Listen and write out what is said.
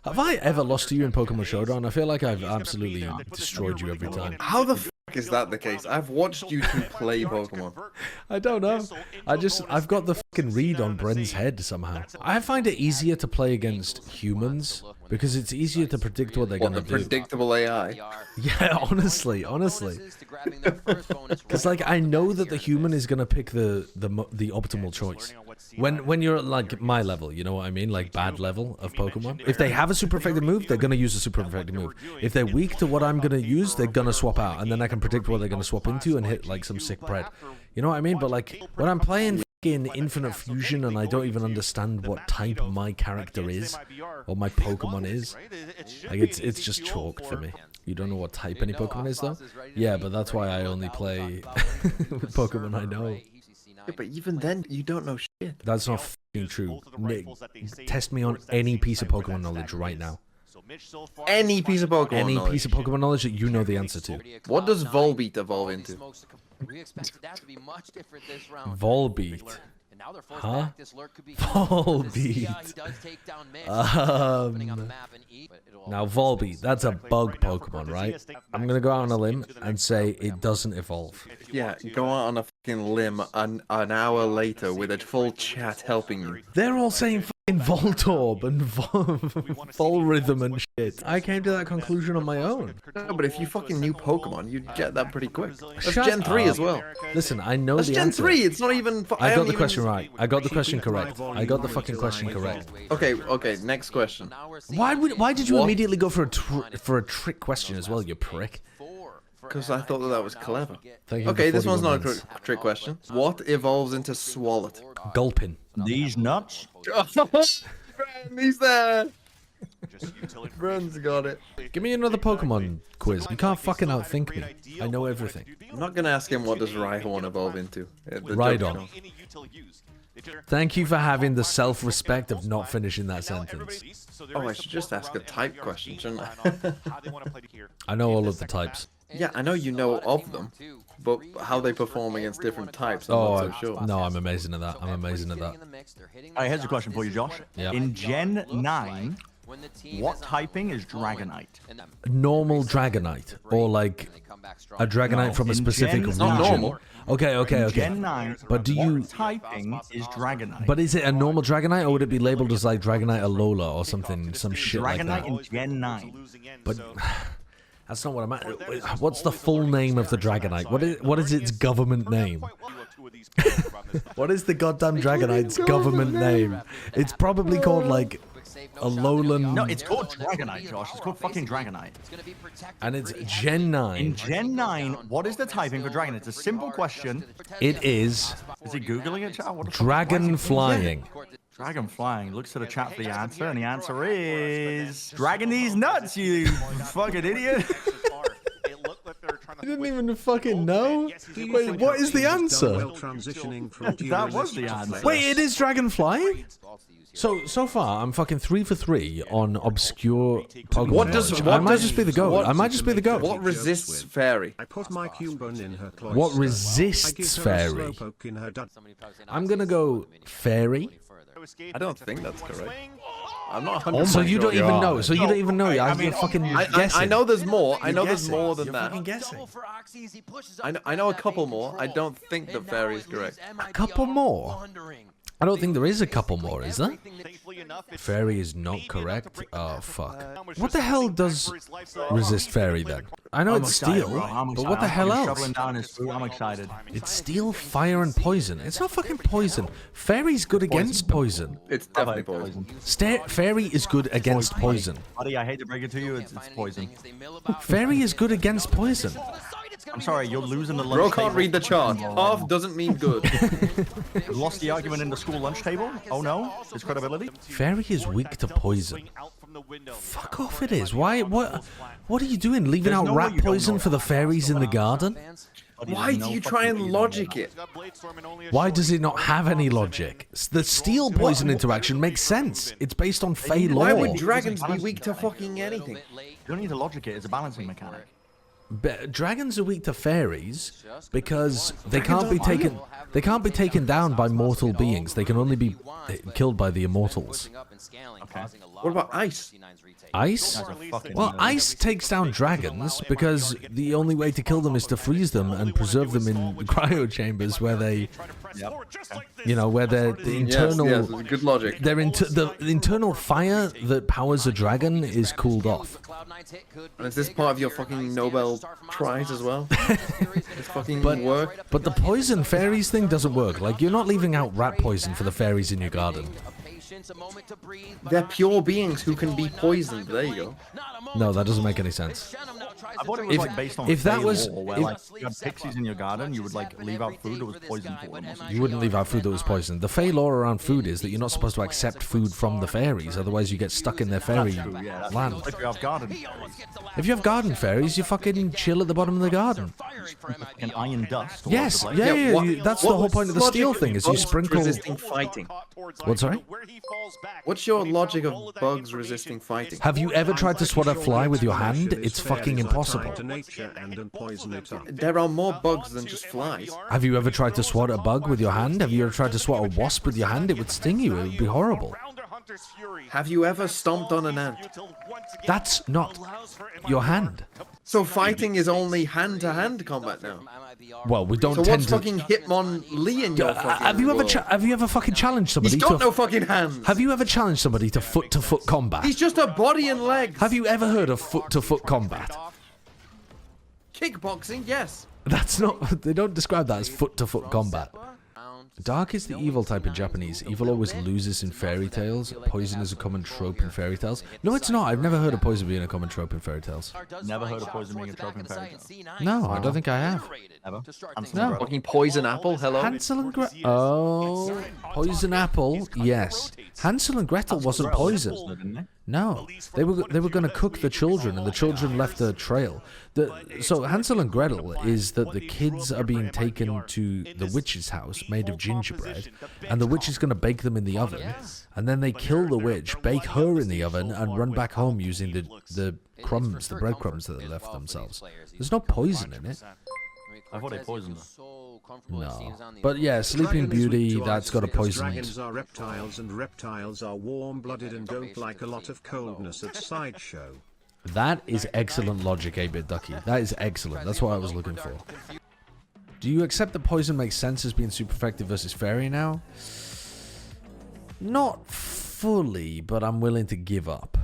Have I ever lost to you in Pokemon Showdown? I feel like I've absolutely destroyed you every time. How the f is that the case? I've watched you two play Pokemon. I don't know. I've got the fucking read on Bren's head somehow. I find it easier to play against humans because it's easier to predict what they're gonna do. Predictable AI. Yeah, honestly. Because like I know that the human is gonna pick the optimal choice. When you're at like my level, you know what I mean, like bad level of Pokemon. If they have a super effective move, they're gonna use a super effective move. If they're weak to what I'm gonna use, they're gonna swap out, and then I can predict what they're gonna swap into and hit like some sick pred. You know what I mean? But like when I'm playing in Infinite Fusion and I don't even understand what type my character is or my Pokemon is, like it's just chalked for me. You don't know what type any Pokemon is though? Yeah, but that's why I only play with Pokemon I know. Yeah, but even then, you don't know shit. That's not f***ing true. Nick, test me on any piece of Pokemon knowledge right now. Any piece of Pokemon knowledge. Piece of Pokemon knowledge that you know the answer to. What does Volbeat evolve into? Volbeat. Huh? Volbeat. Now Volbeat, that's a bug Pokemon, right? I'm gonna go out on a limb and say it doesn't evolve. Yeah, go out on a fucking limb an hour later with a full chat helping you. They're all saying fucking Voltorb and Volrhythm and shit. I came to that conclusion on my own. No, but if you fucking knew Pokemon, you'd get that pretty quick. That's Shut Gen 3 up. as well. Listen, I know That's the Gen answer. 3, it's not even... I got the question right. I got the question correct. I got the fucking question correct. Okay, next question. Why did you immediately go for a trick question as well, you prick? Because I thought that was clever. Thank you Okay, for this one's not 41 a trick question. What evolves into Swalot? Gulpin. These nuts? He's there! Bren's got it. Give me another Pokemon quiz. You can't fucking outthink me. I know everything. I'm not gonna ask him what does Rhyhorn evolve into. Rhydon. Thank you for having the self-respect of not finishing that sentence. Oh, I should just ask a type question, shouldn't I? I know all of the types. Yeah, I know you know of them, but how they perform against different types, I'm not so sure. No, I'm amazing at that. I'm amazing at that. Alright, here's a question for you, Josh. Yeah. In Gen 9, what typing is Dragonite? Normal Dragonite, or like a Dragonite from a specific region. Not normal. Okay. Gen 9, But do you? what typing is Dragonite? But is it a normal Dragonite, or would it be labeled as like Dragonite Alola or something, some shit like Dragonite that? in Gen 9. But that's not what I'm at. What's the full name of the Dragonite? What is its government name? What is the goddamn Dragonite's government name? It's probably called like Alolan. No, it's called Dragonite, Josh. It's called fucking Dragonite. And it's Gen 9. In Gen 9, what is the typing for Dragonite? It's a simple question. It is Is he Googling it, chat? What the fuck? Dragon Flying. Dragon Flying. Looks to the chat for the answer, and the answer is... Dragon these nuts, you fucking idiot. You didn't even fucking know? Wait, what is the answer? That was the answer. Wait, it is Dragon Flying? So far, I'm fucking 3 for 3 on obscure Pokemon. I might just be the GOAT. I might just be the GOAT. What resists Fairy? What resists Fairy? I'm gonna go Fairy. I don't think that's correct. I'm not 100% So you don't sure. even know. So you don't even know. You're fucking guessing. I know there's more. I know there's more than You're that. fucking guessing. I know a couple more. I don't think that Fairy is correct. A couple more? I don't think there is a couple more, is there? Fairy is not correct. Oh, fuck. What the hell does resist Fairy, then? I know it's Steel, but what the hell else? Shoveling down his food. I'm excited. It's Steel, Fire, and Poison. It's not fucking Poison. Fairy's good against Poison. It's definitely poison. Fairy is good against Poison. Buddy, I hate to break it to you, it's poison. Fairy is good against Poison. I'm sorry, you're losing the lunch Bro table. can't read the chart. Half doesn't mean good. You lost the argument in the school lunch table? Oh no? His credibility? Fairy is weak to Poison. Fuck off it is. Why? What are you doing? Leaving out rat poison for the fairies in the garden? Why do you try and logic it? Why does it not have any logic? The steel poison interaction makes sense. It's based on Fey Why lore. would dragons be weak to fucking anything? You don't need to logic it, it's a balancing mechanic. Dragons are weak to fairies because they can't be taken. They can't be taken down by mortal beings. They can only be killed by the immortals. Okay. What about ice? Ice? Well, ice takes down dragons because the only way to kill them is to freeze them and preserve them in cryo chambers where they, where the internal, yes, good logic. The internal fire that powers a dragon is cooled off. And is this part of your fucking Nobel Prize as well? This fucking work? But the poison fairies thing doesn't work. Like, you're not leaving out rat poison for the fairies in your garden. They're pure beings who can be poisoned. There you go. No, that doesn't make any sense. I thought it was like based on if that was lore, where like you had pixies in your garden, you would like leave out food that was poisoned for them. You wouldn't leave out food that was poisoned. The Fey lore around food is that you're not supposed to accept food from the fairies, otherwise you get stuck in their fairy land. If you have garden fairies. If you have garden fairies, you fucking chill at the bottom of the garden. And iron dust. Yes, Yeah, that's the whole point of the steel thing, is you sprinkle... resisting fighting. What, sorry? What's your logic of bugs resisting fighting? Have you ever tried to swat a fly with your hand? It's fucking impossible. There are more bugs than just flies. Have you ever tried to swat a bug with your hand? Have you ever tried to swat a wasp with your hand? It would sting you. It would be horrible. Have you ever stomped on an ant? That's not your hand. So fighting is only hand-to-hand combat now. Well, we don't So tend what's to... fucking Hitmonlee in your fucking have you ever fucking challenged somebody He's got no fucking hands. Have you ever challenged somebody to foot-to-foot combat? He's just a body and legs. Have you ever heard of foot-to-foot combat? Kickboxing, yes. That's not... They don't describe that as foot-to-foot combat. Dark is the evil type in Japanese. Evil always loses in fairy tales. Poison is a common trope in fairy tales. No, it's not. I've never heard of poison being a common trope in fairy tales. Never heard of poison being a trope in fairy tales. No, I don't think I have. Ever? No. Fucking poison apple, hello. Hansel and Gretel. Oh, poison apple. Yes. Hansel and Gretel wasn't poison. No, they were going to cook the children, and the children left a trail. So Hansel and Gretel is that the kids are being taken to the witch's house made of gingerbread, and the witch is going to bake them in the oven, and then they kill the witch, bake her in the oven, and run back home using the crumbs, the breadcrumbs that they left themselves. There's no poison in it. I thought they poisoned her. No. But yeah, Sleeping Beauty, that's got a poison. Dragons are reptiles, and reptiles are warm-blooded and don't like a lot of coldness at Sideshow. That is excellent logic, 8-Bit Ducky. That is excellent. That's what I was looking for. Do you accept that poison makes sense as being super effective versus fairy now? Not fully, but I'm willing to give up.